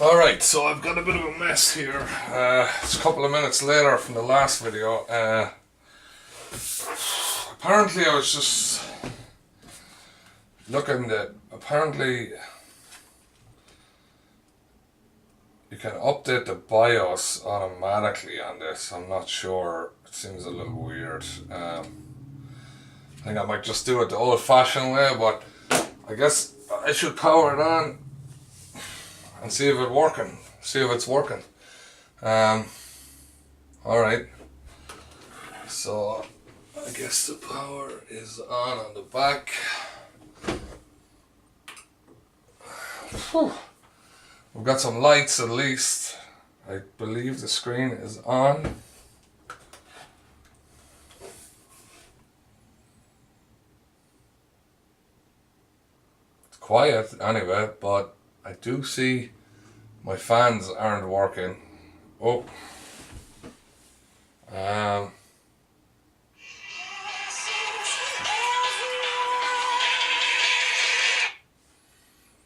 Alright, so I've got a bit of a mess here. It's a couple of minutes later from the last video. Apparently I was just looking at, apparently you can update the BIOS automatically on this. I'm not sure, it seems a little weird. I think I might just do it the old fashioned way, but I guess I should power it on and see if it's working. Alright, so I guess the power is on the back. Whew. We've got some lights at least. I believe the screen is on. It's quiet anyway, but I do see my fans aren't working. Oh.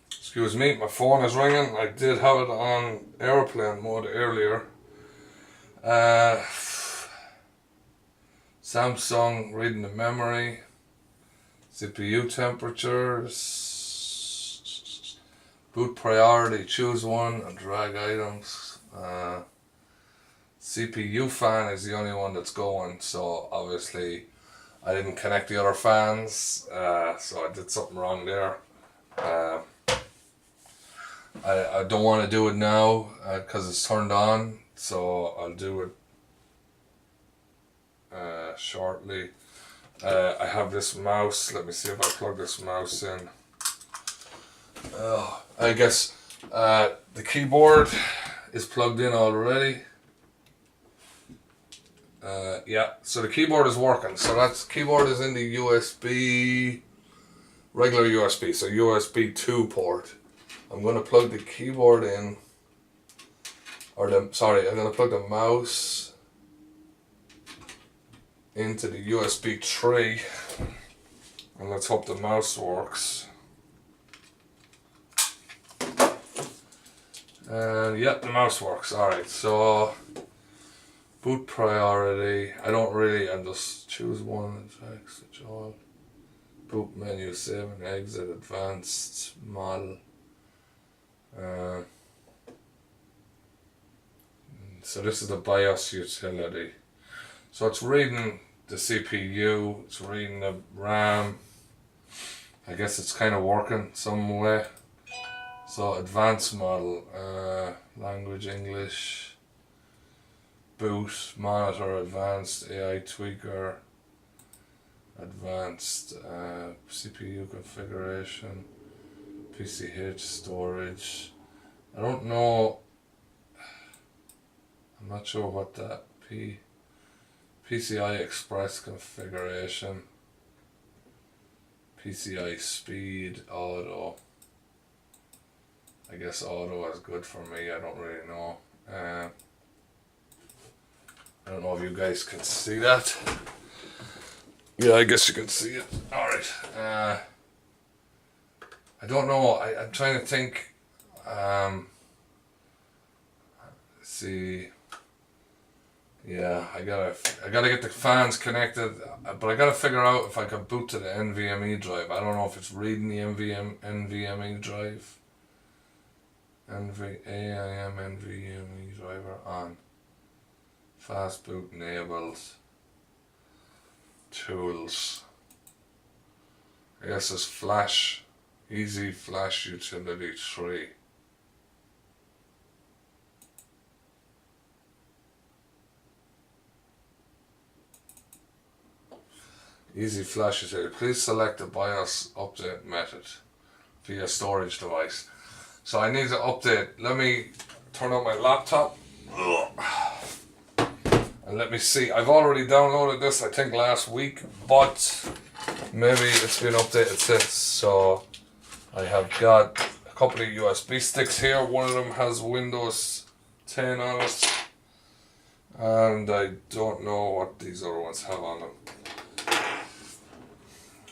Excuse me, my phone is ringing. I did have it on airplane mode earlier. Samsung reading the memory, CPU temperatures, boot priority, choose one and drag items. CPU fan is the only one that's going, so obviously I didn't connect the other fans, so I did something wrong there. I don't want to do it now because it's turned on, so I'll do it shortly. I have this mouse. Let me see if I plug this mouse in. I guess the keyboard is plugged in already. Yeah, so the keyboard is working. So that's keyboard is in the USB, regular USB, so USB 2 port. I'm going to plug the keyboard in, I'm going to plug the mouse into the USB 3, and let's hope the mouse works. And yep, the mouse works. Alright, so boot priority, I'm just choose one, switch all. Boot menu, save and exit, advanced model. So this is the BIOS utility. So it's reading the CPU, it's reading the RAM. I guess it's kind of working some way. So advanced model, language English, boot, monitor, advanced AI tweaker, advanced CPU configuration, PCH storage. I don't know, I'm not sure what that PCI-Express configuration, PCI speed, auto. I guess auto is good for me, I don't really know. I don't know if you guys can see that. Yeah, I guess you can see it. Alright. I don't know, I'm trying to think. See. Yeah, I gotta get the fans connected, but I gotta figure out if I can boot to the NVMe drive. I don't know if it's reading the NVMe drive. AIM NVMe driver on. Fast boot enabled. Tools. I guess it's flash. Easy flash utility 3. Easy flash utility. Please select the BIOS update method via storage device. So I need to update. Let me turn on my laptop. And let me see. I've already downloaded this, I think last week, but maybe it's been updated since. So I have got a couple of USB sticks here. One of them has Windows 10 on it, and I don't know what these other ones have on them.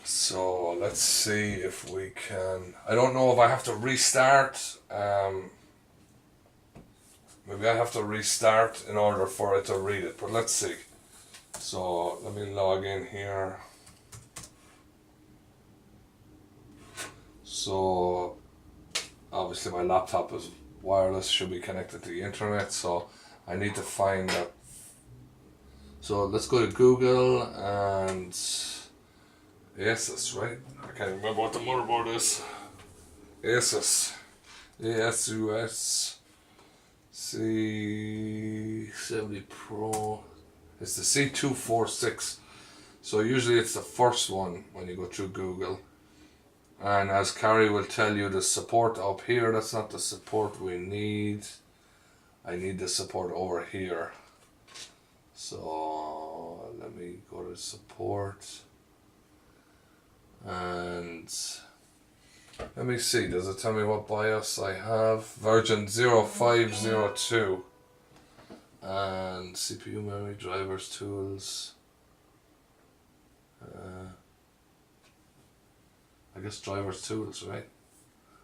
So let's let's see if we can. I don't know if I have to restart. I don't know if it's reading the NVMe drive. I don't know if it's reading the NVMe drive. So it's reading the NVMe drive. I guess it's flash. Easy flash utility 3. Easy flash utility 3. I don't know if I have to restart Maybe I have to restart in order for it to read it, but let's see. So let me log in here. So obviously my laptop is wireless, should be connected to the internet, so I need to find that. So let's go to Google and ASUS, right? I can't remember what the motherboard is. ASUS. ASUS C70 Pro. It's the C246. So usually it's the first one when you go through Google. And as Carey will tell you, the support up here, that's not the support we need. I need the support over here. So let me go to support. And let me see, does it tell me what BIOS I have? Version 0502. And CPU memory, drivers, tools. I guess drivers, tools, right?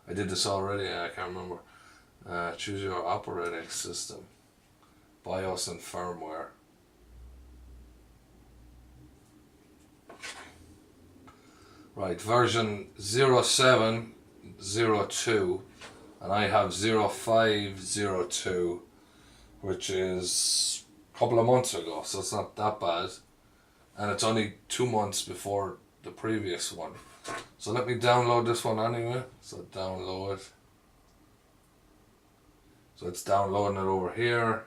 I did this already, I can't remember. Choose your operating system. BIOS and firmware. Right, version 0702, and I have 0502, which is a couple of months ago, so it's not that bad. And it's only 2 months before the previous one. So let me download this one anyway. So download it. So it's downloading it over here.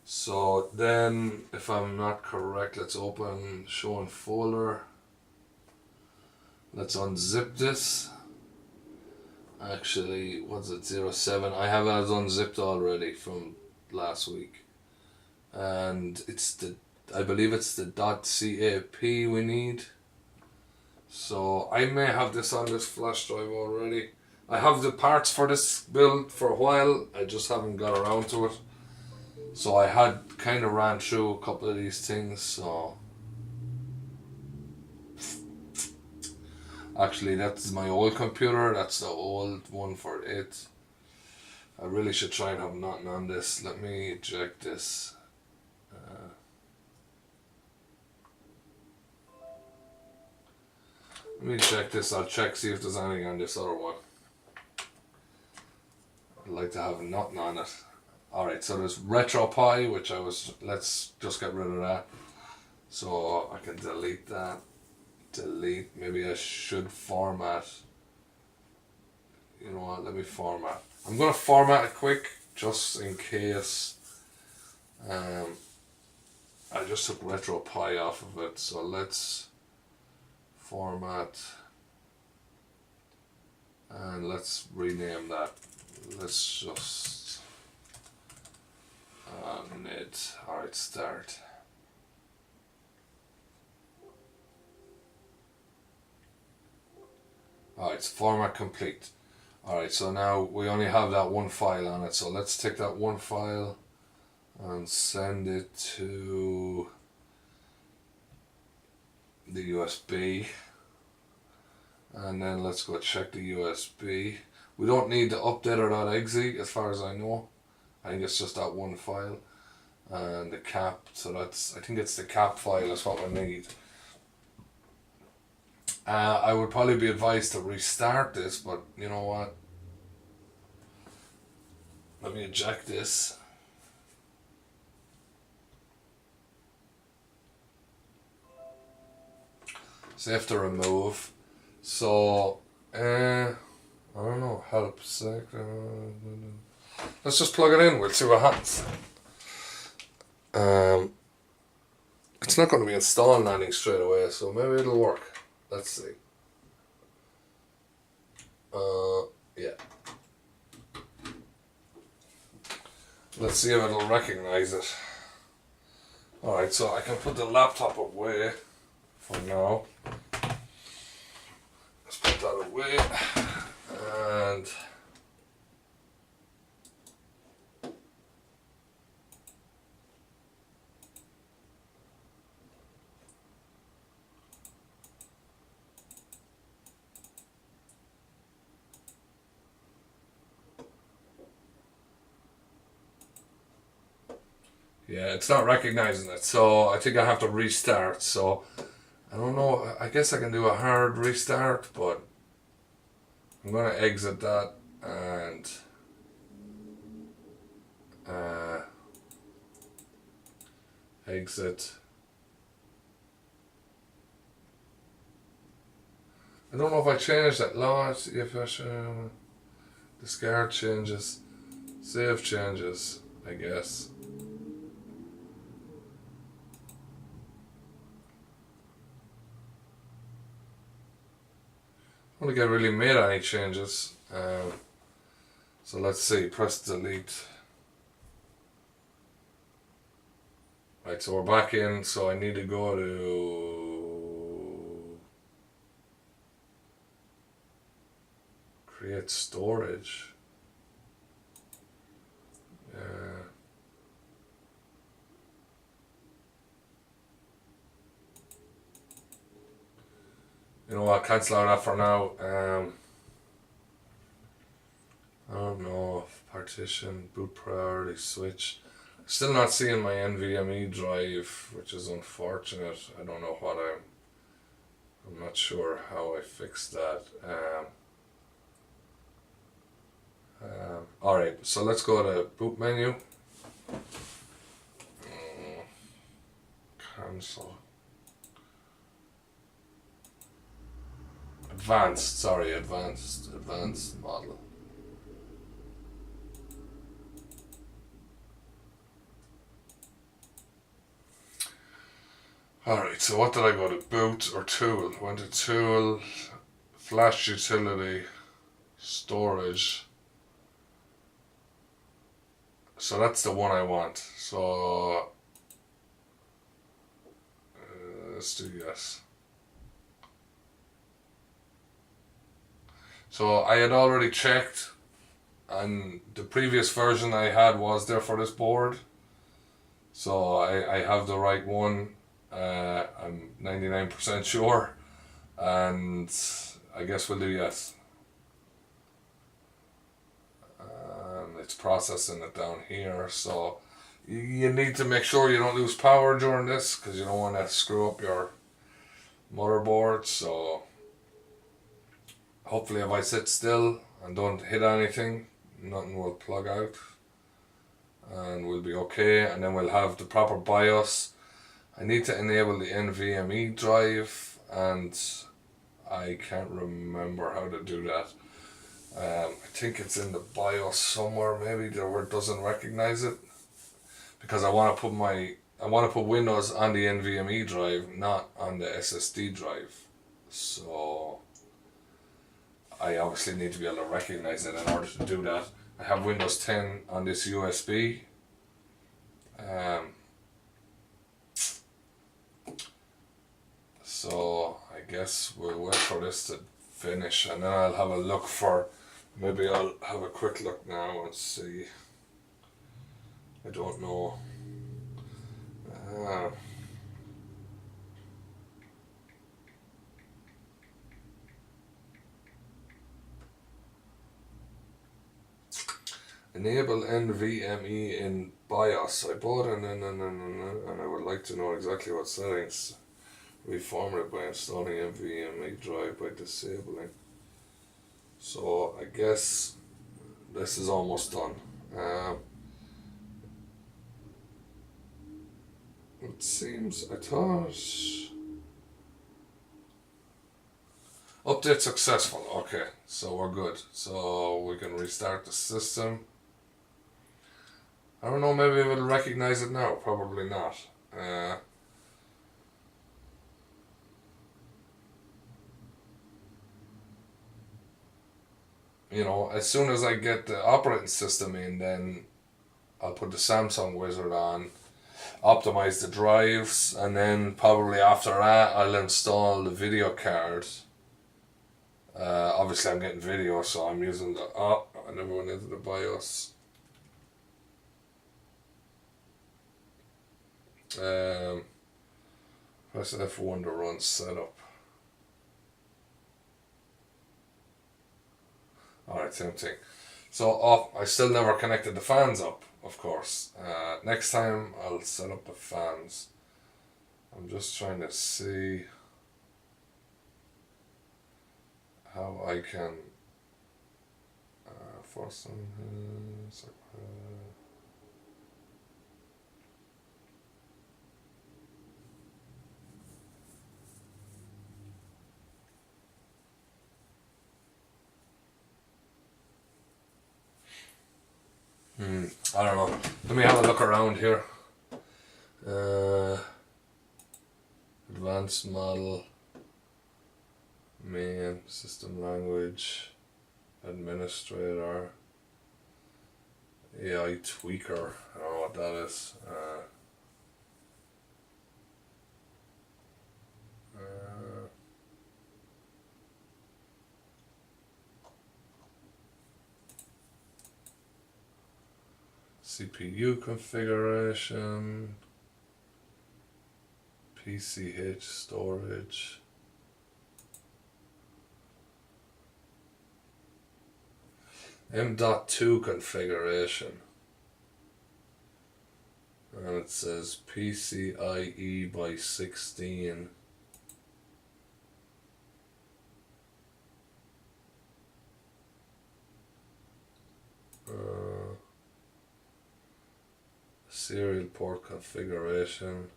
So then, if I'm not correct, let's open show in folder. Let's unzip this. Actually, what's it, 07? I have it unzipped already from last week. And it's the, I believe it's the .cap we need. So I may have this on this flash drive already. I have the parts for this build for a while, I just haven't got around to it. So I had kind of ran through a couple of these things, so actually that's my old computer, that's the old one for it. I really should try and have nothing on this. Let me eject this. Let me check this, I'll check, see if there's anything on this other one. I'd like to have nothing on it. Alright, so there's RetroPie, which I was, let's just get rid of that. So I can delete that. Delete, maybe I should format. You know what, let me format. I'm going to format it quick, just in case. I just took RetroPie off of it, so let's format. And let's rename that. Let's just mid. Alright, start. Alright, it's format complete. Alright, so now we only have that one file on it, so let's take that one file and send it to the USB. And then let's go check the USB. We don't need the updater.exe as far as I know. I think it's just that one file. And the cap, so that's, I think it's the cap file is what we need. I would probably be advised to restart this, but you know what? Let me eject this. Save to remove. So, I don't know, help sec. Let's just plug it in, we'll see what happens. It's not going to be installing anything straight away, so maybe it'll work. Let's see. Yeah. Let's see if it'll recognize it. Alright, so I can put the laptop away for now. Let's put that away. And Yeah, it's not recognizing it, so I think I have to restart. So I don't know, I guess I can do a hard restart, but I'm going to exit that and exit. I don't know if I changed that. Launch, if I discard changes, save changes, I guess. I don't think I really made any changes. So let's see, press delete. Right, so we're back in, so I need to go to create storage. You know what, cancel out that for now. I don't know, partition, boot priority, switch. Still not seeing my NVMe drive, which is unfortunate. I don't know what I'm not sure how I fixed that. Alright, so let's go to boot menu. Cancel. Advanced model. Alright, so what did I go to? Boot or tool? Went to tool, flash utility, storage. So that's the one I want. So let's do yes. So I had already checked, and the previous version I had was there for this board. So I have the right one. I'm 99% sure, and I guess we'll do yes. It's processing it down here, so you need to make sure you don't lose power during this, because you don't want to screw up your motherboard. So hopefully if I sit still and don't hit anything, nothing will plug out and we'll be okay. And then we'll have the proper BIOS. I need to enable the NVMe drive, and I can't remember how to do that. I think it's in the BIOS somewhere, maybe there where it doesn't recognize it, because I want to put Windows on the NVMe drive, not on the SSD drive. So I obviously need to be able to recognize it in order to do that. I have Windows 10 on this USB. So I guess we'll wait for this to finish, and then I'll have a look for, maybe I'll have a quick look now and see. I don't know. Enable NVMe in BIOS. I bought and I would like to know exactly what settings. Reformat it by installing NVMe drive by disabling. So I guess this is almost done. It seems, I thought update successful. Okay, so we're good. So we can restart the system. I don't know, maybe it will recognize it now. Probably not. You know, as soon as I get the operating system in, then I'll put the Samsung Wizard on, optimize the drives, and then probably after that I'll install the video card. Obviously I'm getting video, so I'm using the, I never went into the BIOS. Press F1 to run setup. Alright, same thing. So I still never connected the fans up, of course. Next time I'll set up the fans. I'm just trying to see how I can force some. I don't know. Let me have a look around here. Advanced model, main, system language, administrator, AI tweaker. I don't know what that is. CPU configuration, PCH storage, M.2 configuration, and it says PCIe by 16. Serial port configuration.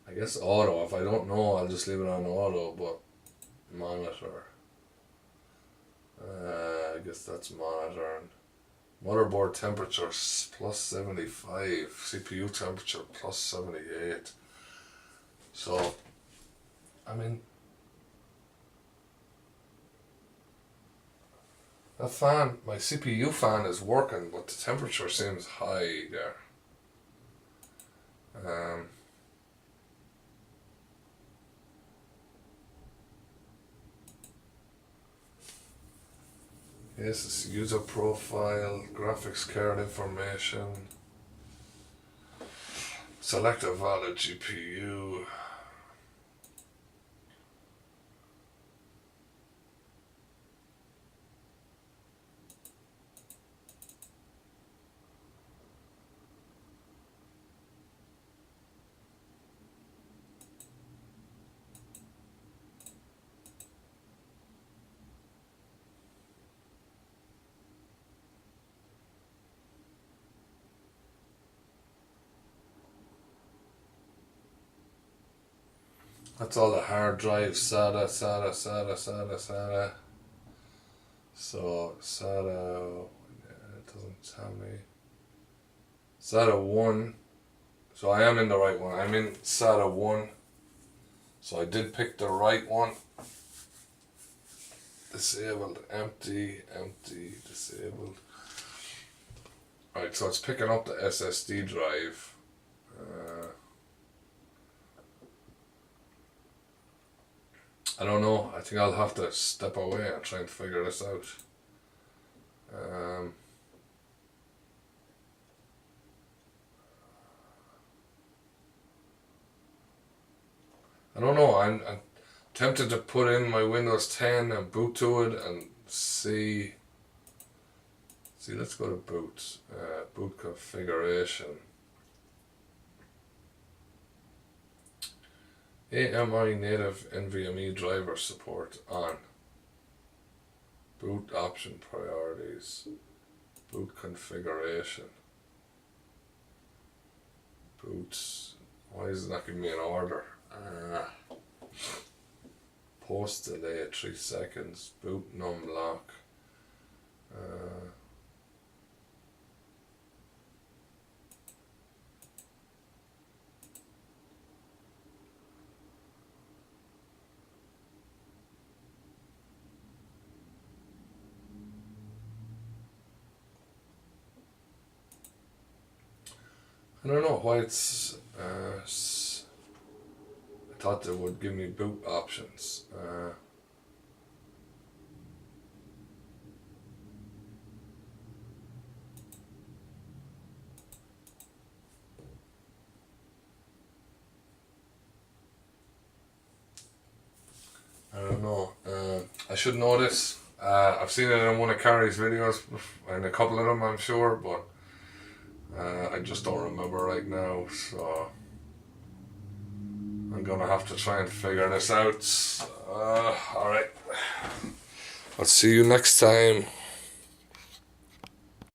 I guess auto. If I don't know, I'll just leave it on auto, but monitor. I guess that's monitoring. Motherboard temperature plus 75. CPU temperature plus 78. So, I mean, that fan, my CPU fan is working, but the temperature seems high there. Yes, it's user profile, graphics card information, select a valid GPU. That's all the hard drive, SATA. So, SATA, it doesn't tell me. SATA 1, so I am in the right one. I'm in SATA 1, so I did pick the right one. Disabled, empty, disabled. Right, so it's picking up the SSD drive. I don't know. I think I'll have to step away and try and figure this out. I don't know. I'm tempted to put in my Windows 10 and boot to it and see. Let's go to boot. Boot configuration. AMI native NVMe driver support on. Boot option priorities. Boot configuration. Boots. Why is it not giving me an order? Post delay at 3 seconds. Boot num lock. I don't know why it's. I thought it would give me boot options. I don't know. I should know this. I've seen it in one of Carey's videos, in a couple of them I'm sure, but I just don't remember right now, so I'm gonna have to try and figure this out. Alright, I'll see you next time.